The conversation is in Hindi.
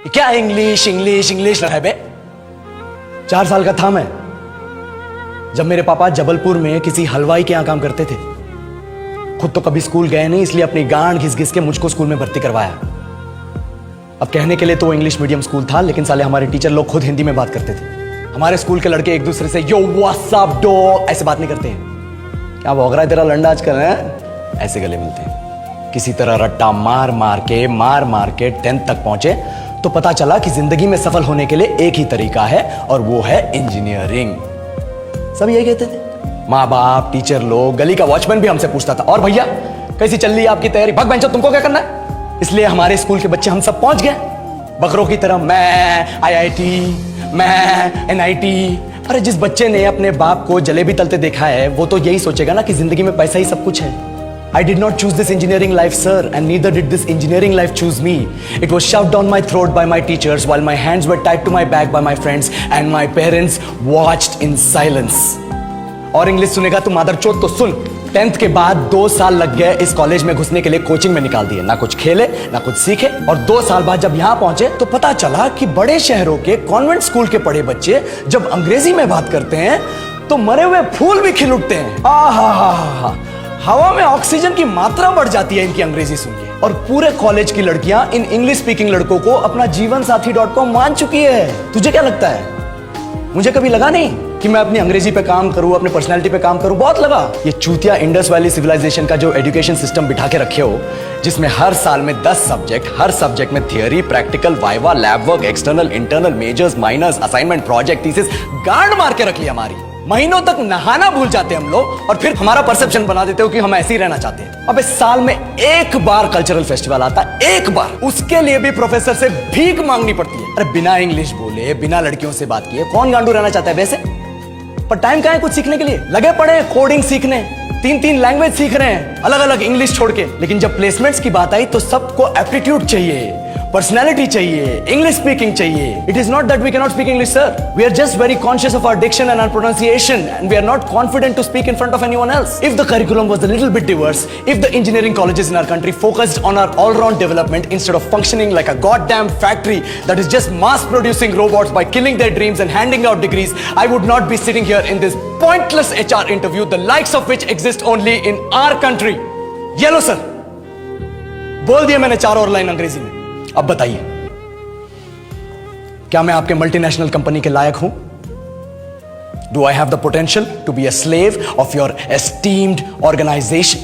क्या इंग्लिश इंग्लिश इंग्लिश है बे? 4 साल का था मैं जब मेरे पापा जबलपुर में किसी हलवाई के यहां काम करते थे। खुद तो कभी स्कूल गए नहीं, इसलिए अपनी गांड घिस घिस के मुझको स्कूल में भर्ती करवाया। अब कहने के लिए तो इंग्लिश मीडियम स्कूल था, लेकिन साले हमारे टीचर लोग खुद हिंदी में बात करते थे। हमारे स्कूल के लड़के एक दूसरे से यो व्हाट्स अप डो ऐसे बात नहीं करते हैं। क्या भौंक रहा है तेरा लंडा आजकल है? ऐसे गले मिलते हैं। किसी तरह रट्टा मार मार के 10th तक पहुंचे तो पता चला कि जिंदगी में सफल होने के लिए एक ही तरीका है और वो है इंजीनियरिंग। सब यही कहते थे, माँ बाप, टीचर लोग, गली का वॉचमैन भी हमसे पूछता था, और भैया कैसी चल रही है आपकी तैयारी? भग बेंचो, तुमको क्या करना है? इसलिए हमारे स्कूल के बच्चे हम सब पहुंच गए बकरों की तरह, मैं IIT, मैं NIT। अरे जिस बच्चे ने अपने बाप को जलेबी तलते देखा है वो तो यही सोचेगा ना कि जिंदगी में पैसा ही सब कुछ है। I did not choose this engineering life, sir, and neither did this engineering life choose me. It was shoved down my throat by my teachers while my hands were tied to my back by my friends and my parents watched in silence. और इंग्लिश सुनेगा तू मादरचोद तो सुन। 10th के बाद 2 साल लग गए इस कॉलेज में घुसने के लिए, कोचिंग में निकाल दिए। ना कुछ खेले ना कुछ सीखे, और 2 साल बाद जब यहां पहुंचे तो पता चला कि बड़े शहरों के कॉन्वेंट स्कूल के पढ़े बच्चे जब अंग्रेजी में बात करते हैं तो मरे हुए फूल भी खिल उठते हैं। आहा, हवा में ऑक्सीजन की मात्रा बढ़ जाती है इनकी अंग्रेजी सुन के। और पूरे कॉलेज की लड़कियां इन इंग्लिश स्पीकिंग लड़कों को अपना जीवन साथी .com मान चुकी है। तुझे क्या लगता है? मुझे कभी लगा नहीं कि मैं अपनी अंग्रेजी पे काम करूं, अपनी पर्सनालिटी पे काम करूं। बहुत लगा। ये चूतिया इंडस वैली सिविलाइजेशन का जो एजुकेशन सिस्टम बिठा के रखे हो, जिसमें हर साल में 10 सब्जेक्ट, हर सब्जेक्ट में theory, practical, viva, lab work, external, internal, majors, minors, assignment, project, thesis, गांड मार के रख ली हमारी। महीनों तक नहाना भूल जाते हम लोग और फिर हमारा परसेप्शन बना देते हो कि हम ऐसे ही रहना चाहते हैं। अब इस साल में एक बार कल्चरल फेस्टिवल आता है, एक बार, उसके लिए भी प्रोफेसर से भीख मांगनी पड़ती है। अरे बिना इंग्लिश बोले, बिना लड़कियों से बात किए कौन गांडू रहना चाहता है वैसे? पर टाइम कहाँ है कुछ सीखने के लिए? लगे पड़े हैं कोडिंग सीखने, 3 लैंग्वेज सीख रहे हैं अलग अलग इंग्लिश छोड़ के। लेकिन जब प्लेसमेंट्स की बात आई तो सबको एप्टीट्यूड चाहिए, पर्सनैलिटी चाहिए, इंग्लिश स्पीकिंग चाहिए। It is not that we cannot speak English, sir. We are just very conscious of our diction and our pronunciation, and we are not confident to speak in front of anyone else. If the curriculum was a little bit diverse, if the engineering colleges in our country focused on our all-round development instead of functioning like a goddamn factory that is just mass-producing robots by killing their dreams and handing out degrees, I would not be sitting here in this pointless HR interview, the likes of which exist only in our country. Yellow, sir. बोल दिया मैंने 4 और लाइन अंग्रेजी में। अब बताइए, क्या मैं आपके मल्टीनेशनल कंपनी के लायक हूं? Do I have the potential to be a slave of your esteemed organisation?